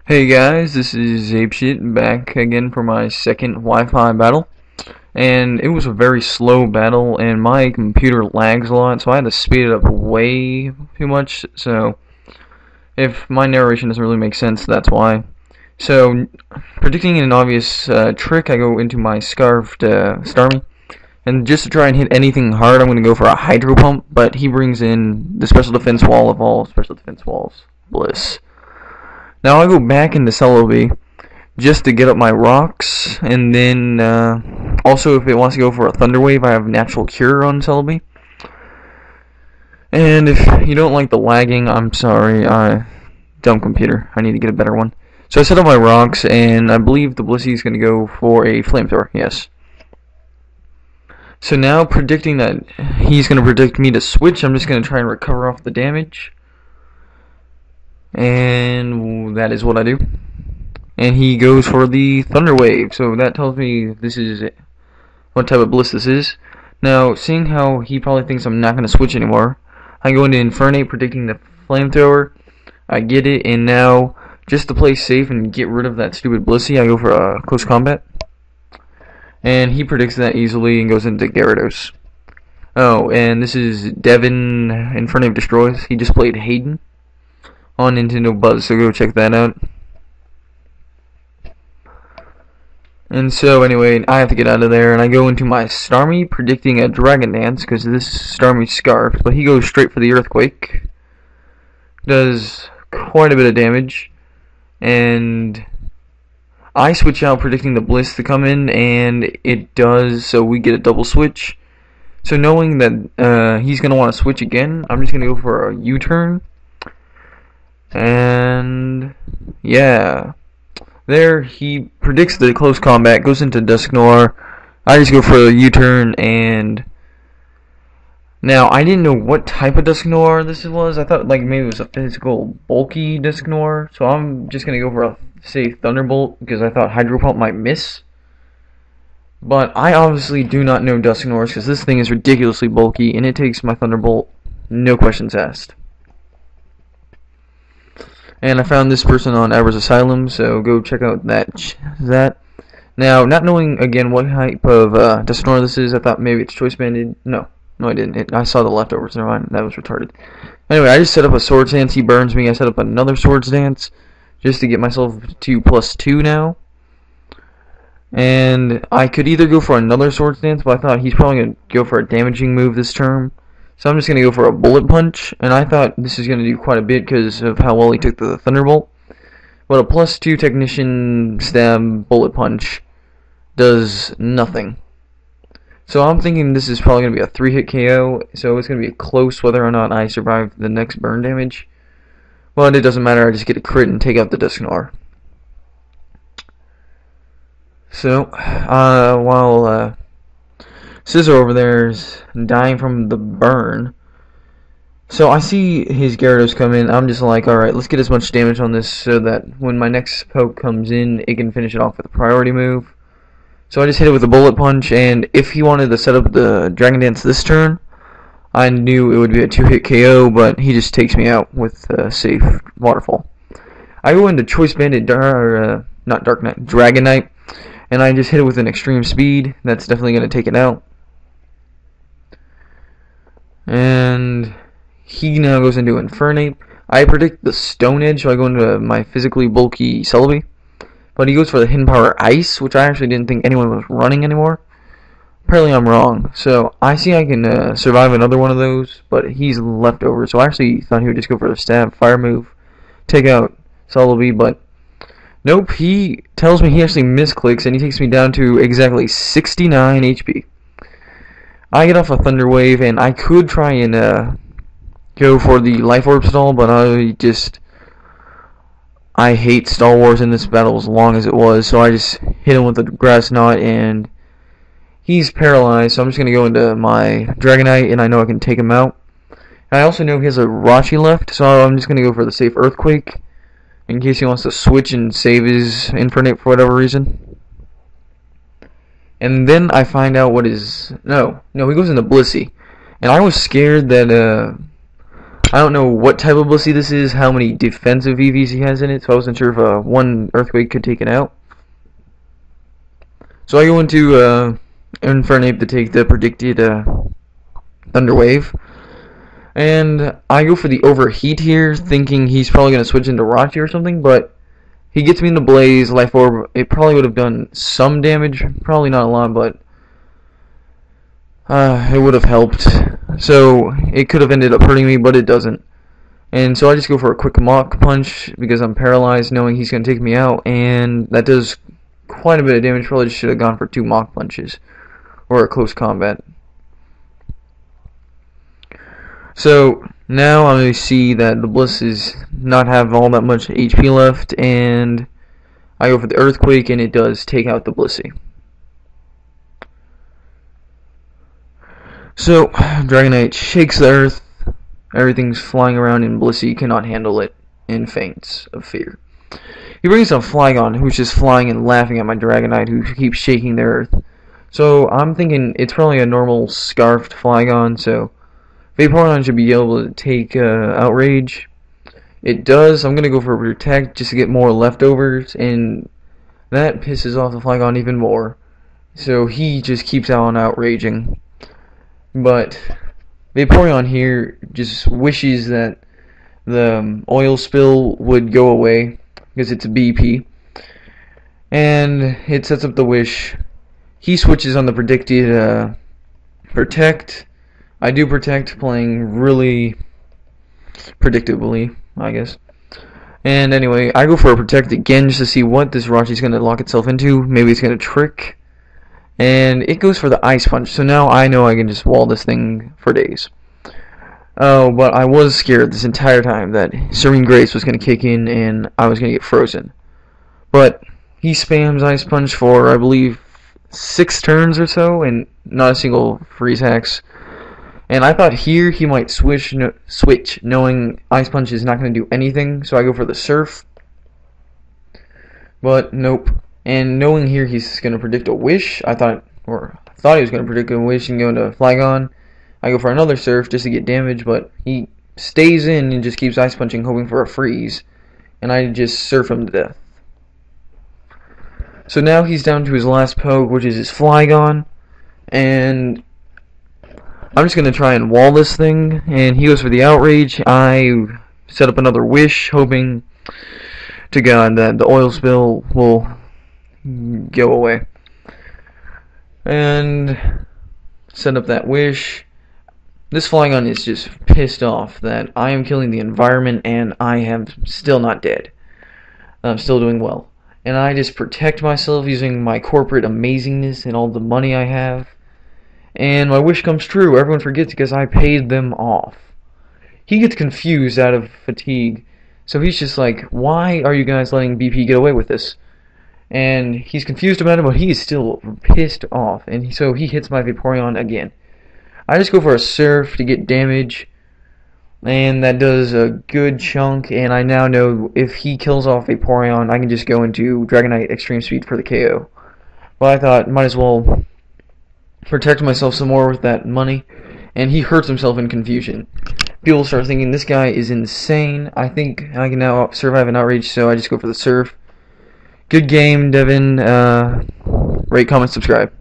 Hey guys, this is Apeshit back again for my second Wi-Fi battle, and it was a very slow battle, and my computer lags a lot, so I had to speed it up way too much. So if my narration doesn't really make sense, that's why. So predicting an obvious trick, I go into my scarfed Starmie, and just to try and hit anything hard, I'm going to go for a hydro pump, but he brings in the special defense wall of all special defense walls, Bliss. Now I go back into Celebi just to get up my rocks, and then also if it wants to go for a Thunder Wave, I have Natural Cure on Celebi. And if you don't like the lagging, I'm sorry, dumb computer. I need to get a better one. So I set up my rocks, and I believe the Blissey is going to go for a Flamethrower, yes. So now predicting that he's going to predict me to switch, I'm just going to try and recover off the damage. And that is what I do. And he goes for the Thunder Wave, so that tells me this is what type of Bliss this is. Now, seeing how he probably thinks I'm not going to switch anymore, I go into Infernape predicting the Flamethrower. I get it, and now, just to play safe and get rid of that stupid Blissey, I go for a Close Combat. And he predicts that easily and goes into Gyarados. Oh, and this is Devin, Infernape Destroys. He just played haydunn on Nintendo Buzz, so go check that out. And so anyway, I have to get out of there, and I go into my Starmie predicting a Dragon Dance, because this Starmie's scarfed, but he goes straight for the Earthquake. Does quite a bit of damage, and I switch out predicting the Bliss to come in, and it does, so we get a double switch. So knowing that he's going to want to switch again, I'm just going to go for a U-turn. And yeah, there he predicts the Close Combat, goes into Dusknoir. I just go for a U-turn, and now I didn't know what type of Dusknoir this was. I thought like maybe it was a physical bulky Dusknoir, so I'm just gonna go for a safe Thunderbolt because I thought Hydro Pump might miss. But I obviously do not know Dusknoirs because this thing is ridiculously bulky, and it takes my Thunderbolt, no questions asked. And I found this person on Abra's Asylum, so go check out that. Now, not knowing, again, what type of Dusknoir this is, I thought maybe it's Choice Banded. No, I didn't. I saw the leftovers. Never mind, that was retarded. Anyway, I just set up a Swords Dance. He burns me. I set up another Swords Dance just to get myself to +2 now. And I could either go for another Swords Dance, but I thought he's probably going to go for a damaging move this turn. So I'm just going to go for a Bullet Punch, and I thought this is going to do quite a bit because of how well he took the Thunderbolt. But a +2 Technician Stab Bullet Punch does nothing. So I'm thinking this is probably going to be a 3-hit KO, so it's going to be close whether or not I survive the next burn damage. But it doesn't matter, I just get a crit and take out the Dusknoir. So, while Scissor over there is dying from the burn. So I see his Gyarados come in. I'm just like, alright, let's get as much damage on this so that when my next poke comes in, it can finish it off with a priority move. So I just hit it with a Bullet Punch, and if he wanted to set up the Dragon Dance this turn, I knew it would be a 2-hit KO, but he just takes me out with a safe Waterfall. I go into Choice Banded, not Dark Knight, Dragonite, and I just hit it with an Extreme Speed. That's definitely going to take it out. And he now goes into Infernape. I predict the Stone Edge, so I go into my physically bulky Celebi. But he goes for the Hidden Power Ice, which I actually didn't think anyone was running anymore. Apparently I'm wrong. So I see I can survive another one of those, but he's left over. So I actually thought he would just go for the Stab Fire move, take out Celebi, but nope, he tells me he actually misclicks, and he takes me down to exactly 69 HP. I get off a Thunder Wave, and I could try and go for the Life Orb stall, but I hate Star Wars in this battle as long as it was, so I just hit him with the Grass Knot, and he's paralyzed, so I'm just going to go into my Dragonite, and I know I can take him out. And I also know he has a Rachi left, so I'm just going to go for the safe Earthquake, in case he wants to switch and save his Infernape for whatever reason. And then I find out what is... No, he goes into Blissey. And I was scared that I don't know what type of Blissey this is, how many defensive EVs he has in it, so I wasn't sure if one Earthquake could take it out. So I go into Infernape to take the predicted Thunder Wave. And I go for the Overheat here, thinking he's probably going to switch into Rachi or something, but he gets me in the Blaze, Life Orb. It probably would have done some damage, probably not a lot, but it would have helped. So it could have ended up hurting me, but it doesn't. And so I just go for a quick Mach Punch because I'm paralyzed, knowing he's going to take me out, and that does quite a bit of damage. Probably should have gone for 2 Mach Punches or a close combat. So now I see that the Bliss is not have all that much HP left, and I go for the Earthquake, and it does take out the Blissey. So Dragonite shakes the earth. Everything's flying around, and Blissey cannot handle it and faints of fear. He brings up Flygon, who's just flying and laughing at my Dragonite, who keeps shaking the earth. So I'm thinking it's probably a normal scarfed Flygon, so Vaporeon should be able to take Outrage. It does. I'm going to go for Protect just to get more leftovers, and that pisses off the Flygon even more. So he just keeps on outraging. But Vaporeon here just wishes that the oil spill would go away because it's a BP. And it sets up the wish. He switches on the predicted Protect. I do Protect, playing really predictably, I guess. And anyway, I go for a Protect again just to see what this Rachi's going to lock itself into. Maybe it's going to Trick. And it goes for the Ice Punch. So now I know I can just wall this thing for days. Oh, but I was scared this entire time that Serene Grace was going to kick in and I was going to get frozen. But he spams Ice Punch for, I believe, 6 turns or so, and not a single freeze hacks. And I thought here he might switch, knowing Ice Punch is not going to do anything, so I go for the Surf. But nope. And knowing here he's going to predict a Wish, I thought he was going to predict a Wish and go into Flygon. I go for another Surf just to get damage, but he stays in and just keeps Ice Punching, hoping for a freeze. And I just Surf him to death. So now he's down to his last poke, which is his Flygon. And I'm just going to try and wall this thing. And he goes for the Outrage. I set up another Wish, hoping to God that the oil spill will go away. And set up that Wish. This Flygon is just pissed off that I am killing the environment and I am still not dead. I'm still doing well. And I just protect myself using my corporate amazingness and all the money I have. And my wish comes true. Everyone forgets because I paid them off. He gets confused out of fatigue. So he's just like, why are you guys letting BP get away with this? And he's confused about it, but he is still pissed off. And so he hits my Vaporeon again. I just go for a Surf to get damage. And that does a good chunk. And I now know if he kills off Vaporeon, I can just go into Dragonite Extreme Speed for the KO. But I thought, might as well protect myself some more with that money. And he hurts himself in confusion. People start thinking, this guy is insane. I think I can now survive an Outrage, so I just go for the Surf. Good game, Devin. Rate, comment, subscribe.